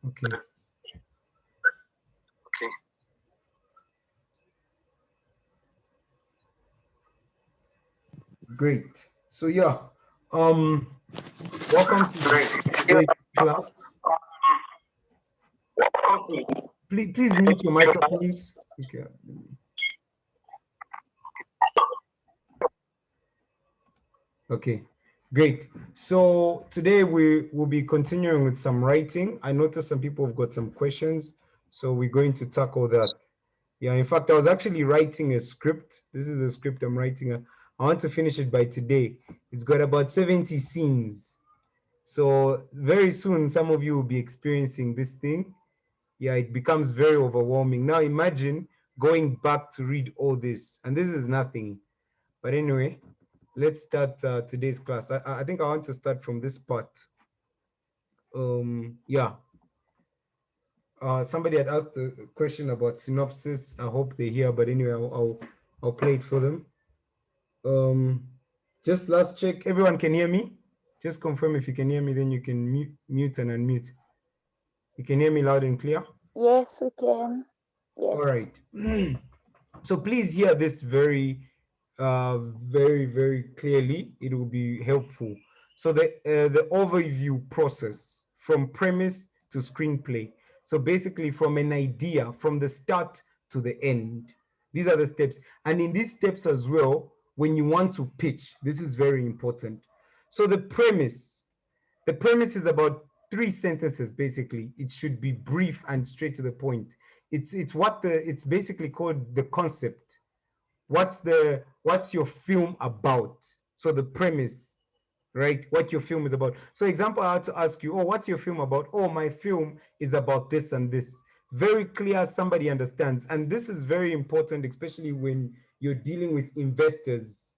Okay. Okay. Great. So yeah, um, welcome to Great. Yeah. today's class. Okay. Please mute your microphones. Okay. Okay. Great. So today we will be continuing with some writing. I noticed some people have got some questions, so we're going to tackle that. Yeah, in fact, I was actually writing a script. This is a script I'm writing. I want to finish it by today. It's got about 70 scenes. So very soon, some of you will be experiencing this thing. Yeah, it becomes very overwhelming. Now imagine going back to read all this, and this is nothing. But anyway, let's start today's class. I think I want to start from this part. Yeah. Somebody had asked a question about synopsis. I hope they hear, but anyway, I'll play it for them. Um, just last check. Everyone can hear me? Just confirm if you can hear me, then you can mute and unmute. You can hear me loud and clear? Yes, we can. Yes. All right. So please hear this very clearly. It will be helpful. So the overview process from premise to screenplay. So basically from an idea, from the start to the end. These are the steps. And in these steps as well, when you want to pitch, this is very important. So the premise is about three sentences basically. It should be brief and straight to the point. It's basically called the concept. What's your film about? So the premise, right? What your film is about. So example, I had to ask you, oh, what's your film about? Oh, my film is about this and this. Very clear, somebody understands. And this is very important, especially when you're dealing with investors.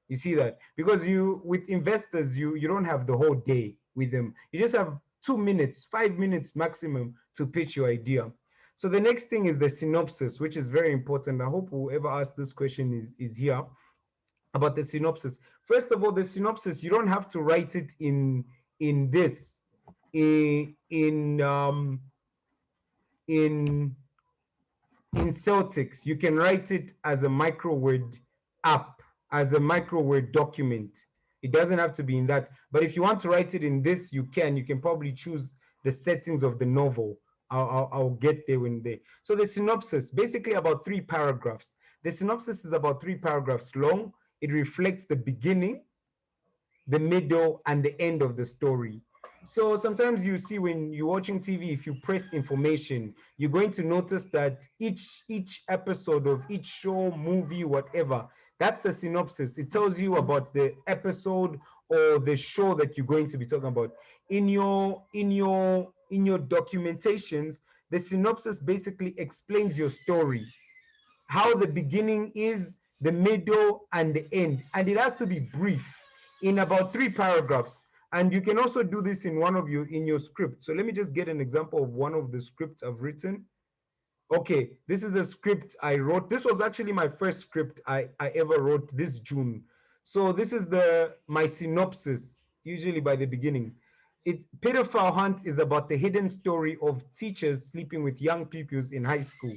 You see that? Because you with investors, you don't have the whole day with them. You just have 2 minutes, 5 minutes maximum to pitch your idea. So the next thing is the synopsis, which is very important. I hope whoever asked this question is here about the synopsis. First of all, the synopsis, you don't have to write it in this in in Celtics. You can write it as a microword app, as a microword document. It doesn't have to be in that. But if you want to write it in this, you can. You can probably choose the settings of the novel. I'll get there when they. So the synopsis, basically about 3 paragraphs. The synopsis is about 3 paragraphs long. It reflects the beginning, the middle, and the end of the story. So sometimes you see when you're watching TV, if you press information, you're going to notice that each episode of each show, movie, whatever, that's the synopsis. It tells you about the episode or the show that you're going to be talking about. In your documentations, the synopsis basically explains your story, how the beginning is, the middle, and the end. And it has to be brief in about 3 paragraphs. And you can also do this in one of your script. So let me just get an example of one of the scripts I've written. Okay, this is the script I wrote. This was actually my first script I ever wrote this June. So this is my synopsis, usually by the beginning. It's Pedophile Hunt is about the hidden story of teachers sleeping with young pupils in high school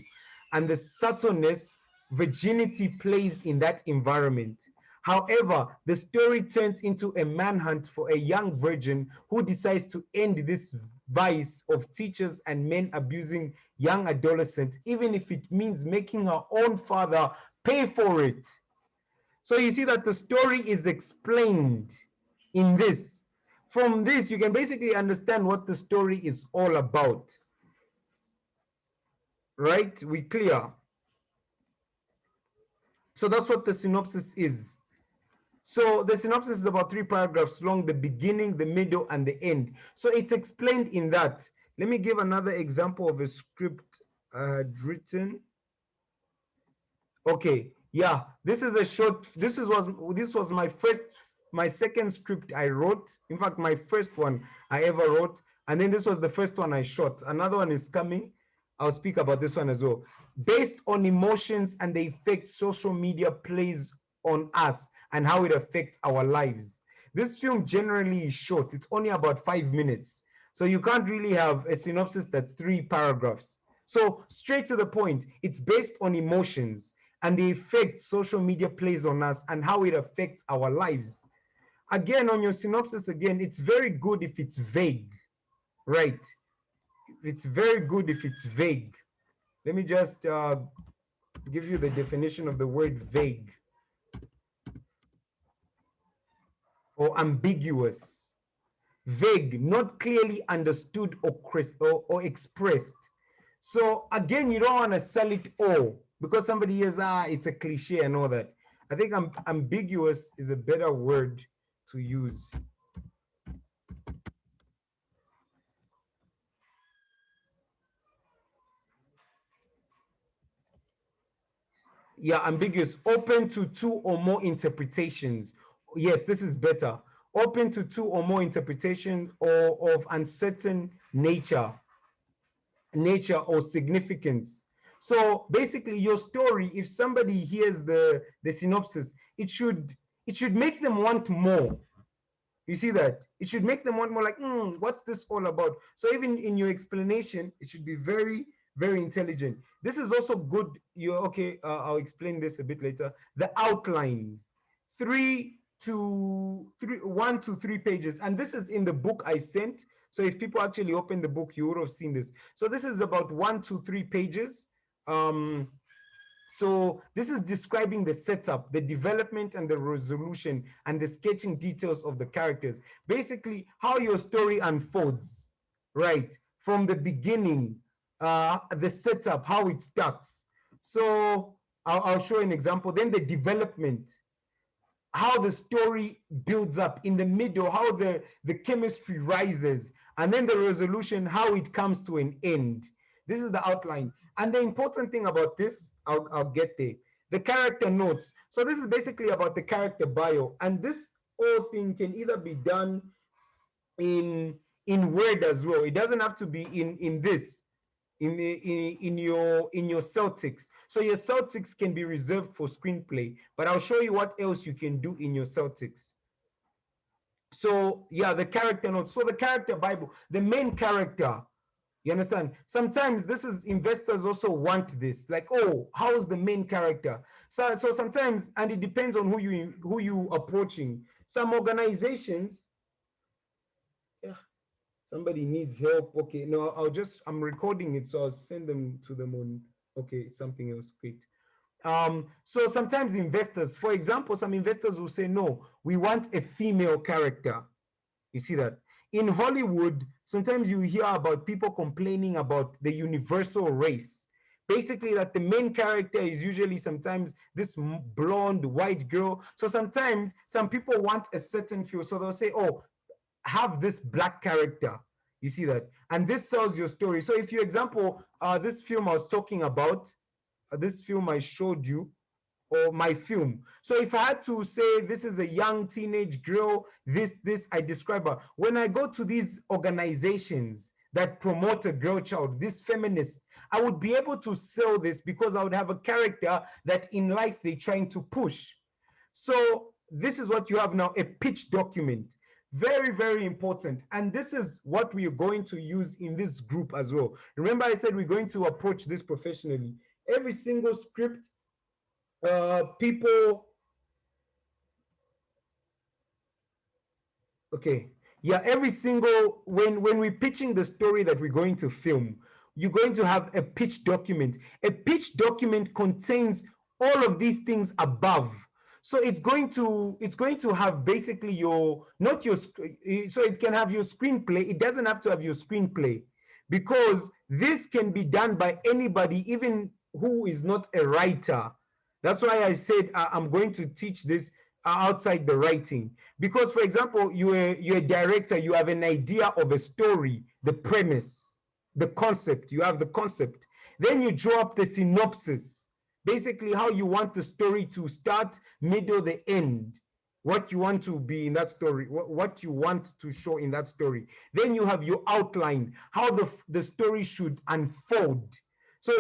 and the subtleness virginity plays in that environment. However, the story turns into a manhunt for a young virgin who decides to end this vice of teachers and men abusing young adolescents, even if it means making her own father pay for it. So you see that the story is explained in this. From this, you can basically understand what the story is all about. Right? We clear? So that's what the synopsis is. So the synopsis is about 3 paragraphs long, the beginning, the middle, and the end. So it's explained in that. Let me give another example of a script I had written. Okay, yeah, this is a short, this was my second script I wrote. In fact, my first one I ever wrote. And then this was the first one I shot. Another one is coming. I'll speak about this one as well. Based on emotions and the effect social media plays on us and how it affects our lives. This film generally is short. It's only about 5 minutes. So you can't really have a synopsis that's 3 paragraphs. So straight to the point, it's based on emotions and the effect social media plays on us and how it affects our lives. Again, on your synopsis, again, it's very good if it's vague, right? It's very good if it's vague. Let me just give you the definition of the word vague or ambiguous. Vague, not clearly understood or expressed. So again, you don't want to sell it all because somebody hears, it's a cliche and all that. I think ambiguous is a better word to use. Yeah, ambiguous, open to 2 or more interpretations. Yes, this is better. Open to 2 or more interpretations or of uncertain nature or significance. So basically your story, if somebody hears the synopsis, it should make them want more. You see that? It should make them want more, like, what's this all about? So even in your explanation, it should be very, very intelligent. This is also good. You're okay. I'll explain this a bit later. The outline, 1 to 3 pages. And this is in the book I sent. So if people actually open the book, you would have seen this. So this is about 1 to 3 pages. Um, so this is describing the setup, the development and the resolution and the sketching details of the characters. Basically, how your story unfolds, right? From the beginning, the setup, how it starts. So I'll show an example. Then the development, how the story builds up in the middle, how the chemistry rises, and then the resolution, how it comes to an end. This is the outline. And the important thing about this, I'll get there. The character notes. So this is basically about the character bio. And this whole thing can either be done in Word as well. It doesn't have to be in this in your Celtics. So your Celtics can be reserved for Screenplay, but I'll show you what else you can do in your Celtics. So yeah, the character notes. So the character Bible, the main character. You understand? Sometimes this is investors also want this, like, oh, how's the main character? So sometimes, and it depends on who you approaching. Some organizations, yeah, somebody needs help. Okay, no, I'm recording it, so I'll send them to them on. Okay, something else. Great. So sometimes investors, for example, some investors will say, no, we want a female character. You see that? In Hollywood, sometimes you hear about people complaining about the universal race. Basically, that the main character is usually sometimes this blonde white girl. So sometimes some people want a certain feel. So they'll say, oh, have this black character. You see that? And this sells your story. So if you example, this film I was talking about, this film I showed you, or my film. So if I had to say this is a young teenage girl, this I describe her. When I go to these organizations that promote a girl child, this feminist, I would be able to sell this because I would have a character that in life they're trying to push. So this is what you have now, a pitch document. Very, very important. And this is what we are going to use in this group as well. Remember I said we're going to approach this professionally. Every single script, people, okay, yeah, every single, when we're pitching the story that we're going to film, you're going to have a pitch document. A pitch document contains all of these things above. So it's going to have basically your, not your, so it can have your screenplay. It doesn't have to have your screenplay, because this can be done by anybody, even who is not a writer. That's why I said I'm going to teach this outside the writing. Because, for example, you're a director, you have an idea of a story, the premise, the concept, you have the concept. Then you draw up the synopsis, basically how you want the story to start, middle, the end, what you want to be in that story, what you want to show in that story. Then you have your outline, how the story should unfold. So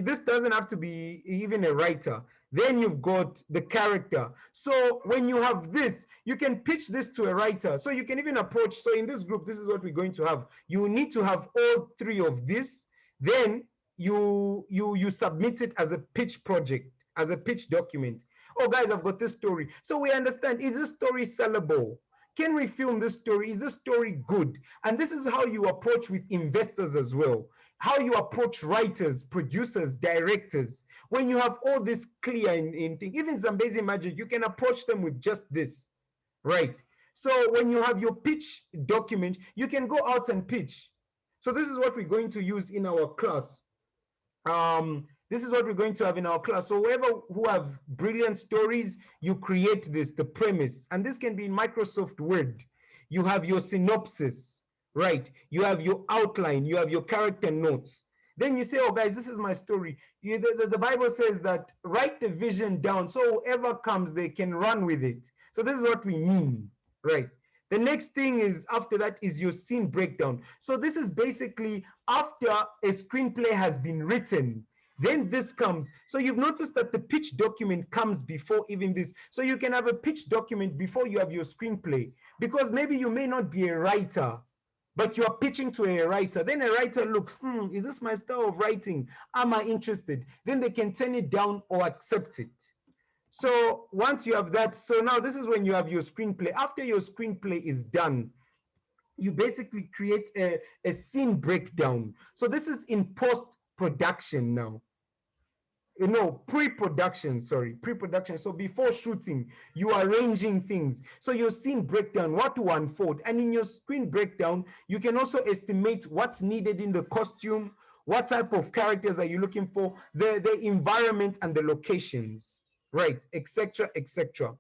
this doesn't have to be even a writer. Then you've got the character. So when you have this, you can pitch this to a writer. So you can even approach. So in this group, this is what we're going to have. You need to have all three of this. Then you submit it as a pitch project, as a pitch document. Oh, guys, I've got this story. So we understand, is this story sellable? Can we film this story? Is this story good? And this is how you approach with investors as well. How you approach writers, producers, directors. When you have all this clear in thing, even some basic magic, you can approach them with just this, right? So when you have your pitch document, you can go out and pitch. So this is what we're going to use in our class. This is what we're going to have in our class. So whoever who have brilliant stories, you create this, the premise, and this can be in Microsoft Word. You have your synopsis, right? You have your outline, you have your character notes. Then you say, oh guys, this is my story. The Bible says that write the vision down so whoever comes, they can run with it. So this is what we mean, right? The next thing is after that is your scene breakdown. So this is basically after a screenplay has been written, then this comes. So you've noticed that the pitch document comes before even this. So you can have a pitch document before you have your screenplay, because maybe you may not be a writer, but you are pitching to a writer. Then a writer looks, is this my style of writing? Am I interested? Then they can turn it down or accept it. So once you have that, so now this is when you have your screenplay. After your screenplay is done, you basically create a scene breakdown. So this is in post-production now. Pre-production. So before shooting, you are arranging things. So your scene breakdown, what to unfold. And in your screen breakdown, you can also estimate what's needed in the costume, what type of characters are you looking for, the environment and the locations, right, etc., etc.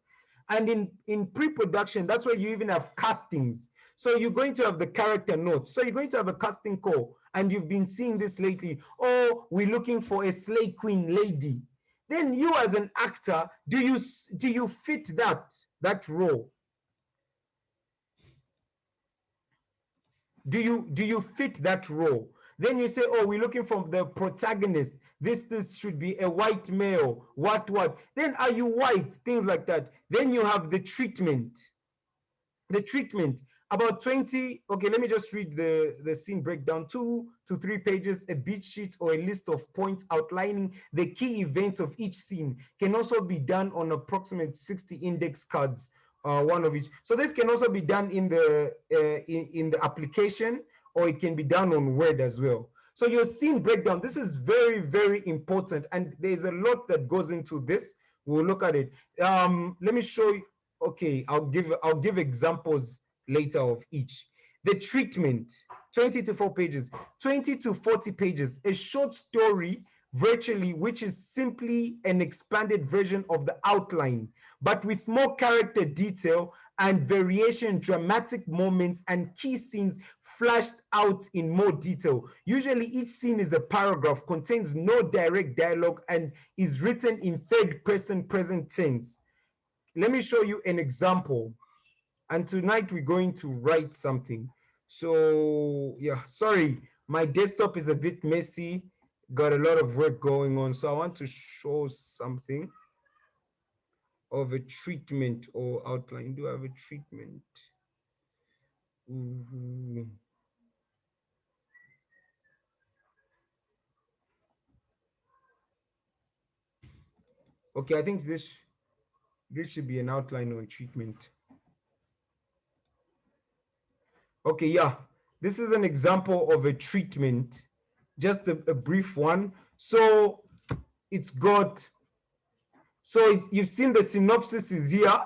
And in pre-production, that's where you even have castings. So you're going to have the character notes. So you're going to have a casting call, and you've been seeing this lately. Oh, we're looking for a slay queen lady. Then you as an actor, do you fit that role? Do you fit that role? Then you say, oh, we're looking for the protagonist. This should be a white male. What? Then are you white? Things like that. Then you have the treatment. The treatment, about 20, okay, let me just read the scene breakdown. 2 to 3 pages, a beat sheet or a list of points outlining the key events of each scene can also be done on approximate 60 index cards, one of each. So this can also be done in the application, or it can be done on Word as well. So your scene breakdown, this is very, very important, and there's a lot that goes into this. We'll look at it. Let me show you. Okay, I'll give examples later of each. The treatment, 20 to 4 pages, 20 to 40 pages, a short story virtually, which is simply an expanded version of the outline, but with more character detail and variation, dramatic moments and key scenes flashed out in more detail. Usually each scene is a paragraph, contains no direct dialogue, and is written in third person present tense. Let me show you an example. And tonight we're going to write something. So yeah, sorry, my desktop is a bit messy, got a lot of work going on. So I want to show something of a treatment or outline. Do I have a treatment? Okay, I think this should be an outline or a treatment. Okay, yeah, this is an example of a treatment, just a brief one. So it's got, so you've seen the synopsis is here.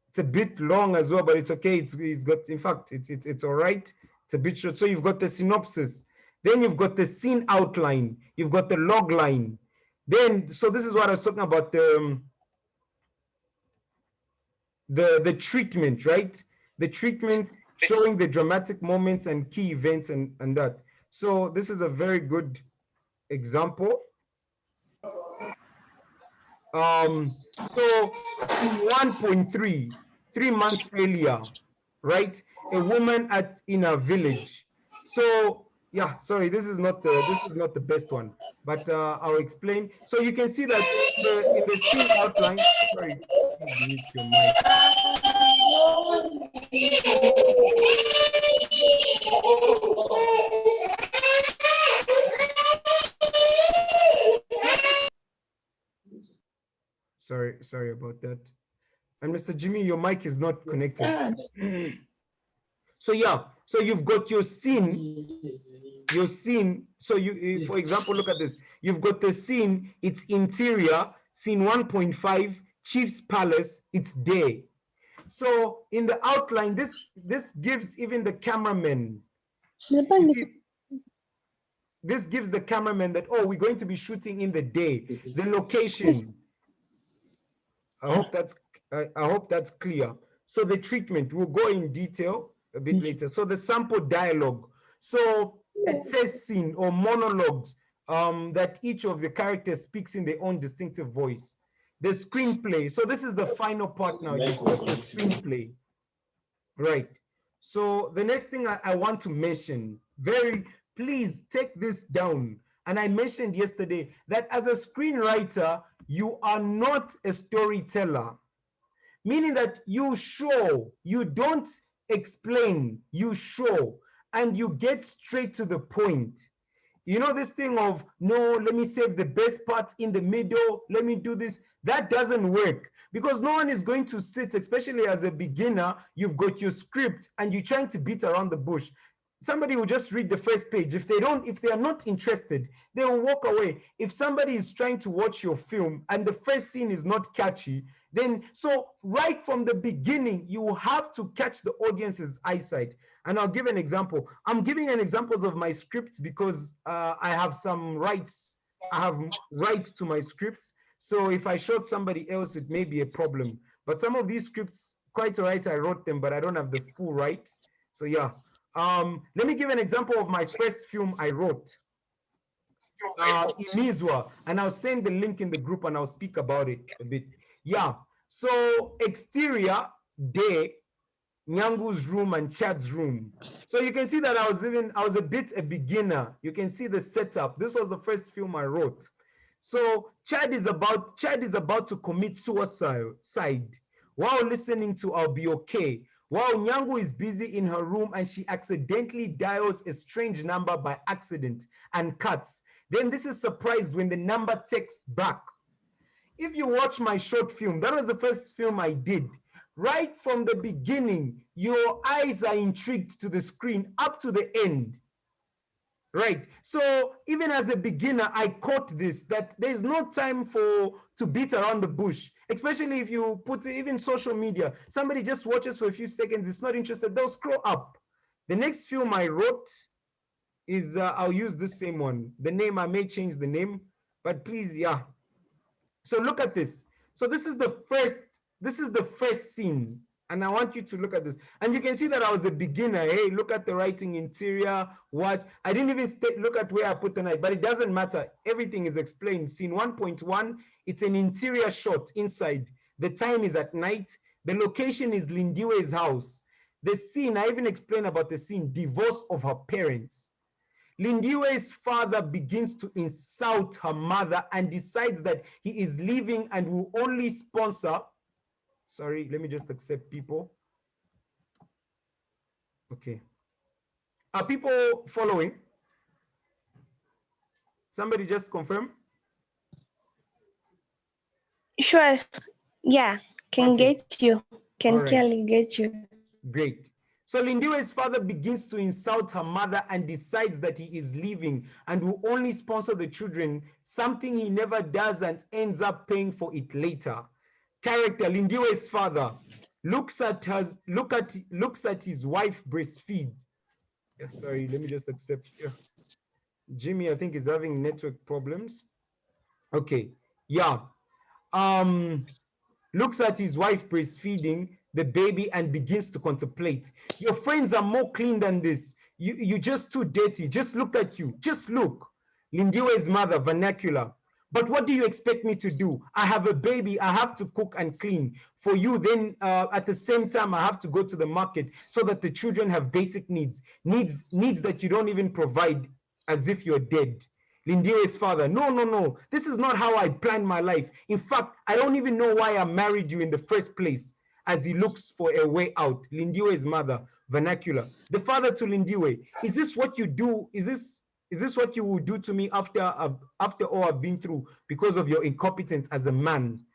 It's a bit long as well, but it's okay. It's got, in fact, it's all right. It's a bit short. So you've got the synopsis, then you've got the scene outline, you've got the log line. Then, so this is what I was talking about, the treatment, right? The treatment showing the dramatic moments and key events and that. So this is a very good example. So in 1.3, 3 months earlier, right? A woman in a village. So yeah, sorry, this is not the best one, but I'll explain. So you can see that in the scene outline. Sorry, please mute your mic. Sorry about that. And Mr. Jimmy, your mic is not connected. So yeah, so you've got your scene. So for example, look at this. You've got the scene, it's interior, scene 1.5, Chief's Palace, it's day. So in the outline, this gives even the cameraman, this gives the cameraman that, oh, we're going to be shooting in the day, the location. I hope that's clear. So the treatment, we'll go in detail a bit later. So the sample dialogue. So it says scene or monologues that each of the characters speaks in their own distinctive voice. The screenplay. So this is the final part now. You've got the screenplay. Right. So the next thing I want to mention, please take this down. And I mentioned yesterday that as a screenwriter, you are not a storyteller, meaning that you show, you don't explain, you show, and you get straight to the point. You know, this thing of, no, let me save the best part in the middle, let me do this. That doesn't work because no one is going to sit, especially as a beginner, you've got your script and you're trying to beat around the bush. Somebody will just read the first page. If they are not interested, they will walk away. If somebody is trying to watch your film and the first scene is not catchy, then so right from the beginning, you have to catch the audience's eyesight. And I'll give an example. I'm giving an examples of my scripts because I have some rights. I have rights to my scripts. So if I shot somebody else, it may be a problem. But some of these scripts, quite all right, I wrote them, but I don't have the full rights. So yeah. Let me give an example of my first film I wrote in Nizwa, and I'll send the link in the group and I'll speak about it a bit. Yeah, so exterior, day, Nyangu's room and Chad's room. So you can see that I was a bit a beginner. You can see the setup. This was the first film I wrote. So Chad is about to commit suicide while listening to I'll Be Okay. While Nyangu is busy in her room and she accidentally dials a strange number by accident and cuts. Then this is surprised when the number texts back. If you watch my short film, that was the first film I did. Right from the beginning, your eyes are intrigued to the screen up to the end. Right. So even as a beginner, I caught this, that there's no time to beat around the bush, especially if you put even social media. Somebody just watches for a few seconds, is not interested, they'll scroll up. The next film I wrote is, I'll use the same one. The name, I may change the name, but please, yeah. So look at this. So this is the first scene. And I want you to look at this. And you can see that I was a beginner. Hey, look at the writing, interior, what. I didn't even look at where I put the night, but it doesn't matter. Everything is explained. Scene 1.1, it's an interior shot inside. The time is at night. The location is Lindiwe's house. The scene, I even explained about the scene, divorce of her parents. Lindiwe's father begins to insult her mother and decides that he is leaving and will only sponsor. Sorry, let me just accept people. Okay. Are people following? Somebody just confirm. Sure. Yeah, can get you. Can clearly get you. Great. So Lindiwe's father begins to insult her mother and decides that he is leaving and will only sponsor the children, something he never does and ends up paying for it later. Character, Lindiwe's father looks at his wife breastfeed. Yeah, sorry, let me just accept. Yeah. Jimmy, I think, is having network problems. Okay, yeah. Looks at his wife breastfeeding the baby and begins to contemplate. Your friends are more clean than this. You're just too dirty. Just look at you. Just look. Lindiwe's mother, vernacular. But what do you expect me to do? I have a baby. I have to cook and clean for you. Then at the same time, I have to go to the market so that the children have basic needs that you don't even provide, as if you're dead. Lindiwe's father, no, no, no. This is not how I planned my life. In fact, I don't even know why I married you in the first place, as he looks for a way out. Lindiwe's mother, vernacular. The father to Lindiwe, is this what you do? Is this what you will do to me after all I've been through because of your incompetence as a man?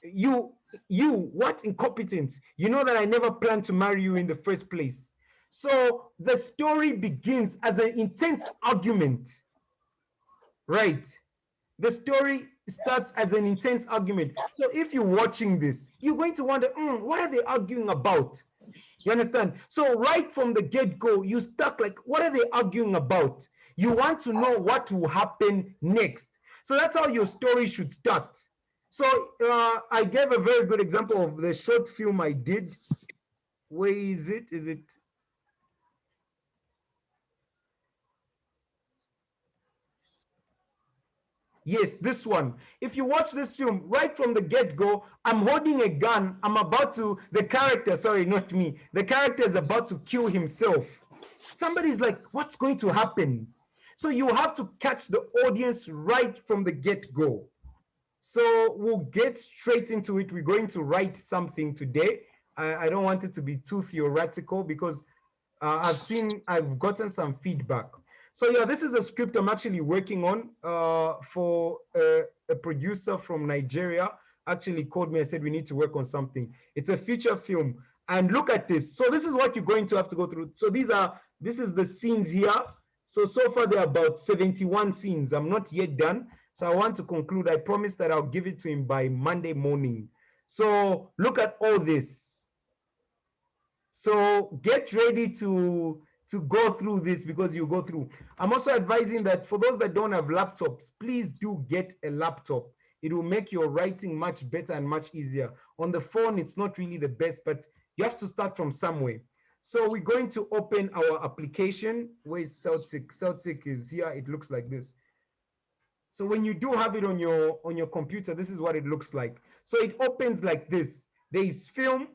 You, what incompetence? You know that I never planned to marry you in the first place. So the story begins as an intense argument, right? The story starts as an intense argument. So if you're watching this, you're going to wonder, what are they arguing about? You understand? So right from the get-go, you start like, what are they arguing about? You want to know what will happen next. So that's how your story should start. So I gave a very good example of the short film I did. Where is it? Is it? Yes, this one. If you watch this film, right from the get-go, I'm holding a gun. I'm about to, the character, sorry, not me. The character is about to kill himself. Somebody's like, what's going to happen? So you have to catch the audience right from the get-go. So we'll get straight into it. We're going to write something today. I don't want it to be too theoretical because I've gotten some feedback. So yeah, this is a script I'm actually working on for a producer from Nigeria. Actually called me and said we need to work on something. It's a feature film. And look at this. So this is what you're going to have to go through. So this is the scenes here. So far there are about 71 scenes. I'm not yet done. So I want to conclude. I promise that I'll give it to him by Monday morning. So look at all this. So get ready to go through this because you go through. I'm also advising that for those that don't have laptops, please do get a laptop. It will make your writing much better and much easier. On the phone, it's not really the best, but you have to start from somewhere. So we're going to open our application. Where is Celtic? Celtic is here. It looks like this. So when you do have it on your computer, this is what it looks like. So it opens like this. There is film,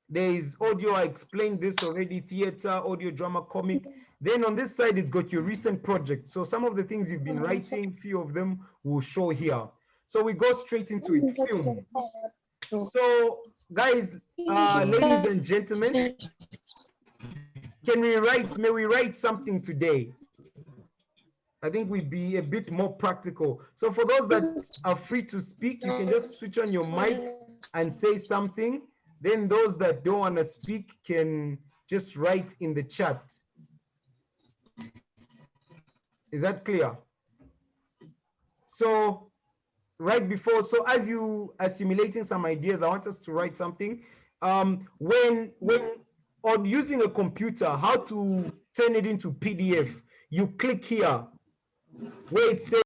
there is audio. I explained this already: theater, audio, drama, comic. Then on this side, it's got your recent project. So some of the things you've been writing, few of them will show here. So we go straight into it. Film. So guys, ladies and gentlemen, may we write something today? I think we'd be a bit more practical. So for those that are free to speak, you can just switch on your mic and say something. Then those that don't want to speak can just write in the chat. Is that clear? So right before, so as you are simulating some ideas, I want us to write something. When on using a computer, how to turn it into PDF, you click here where it says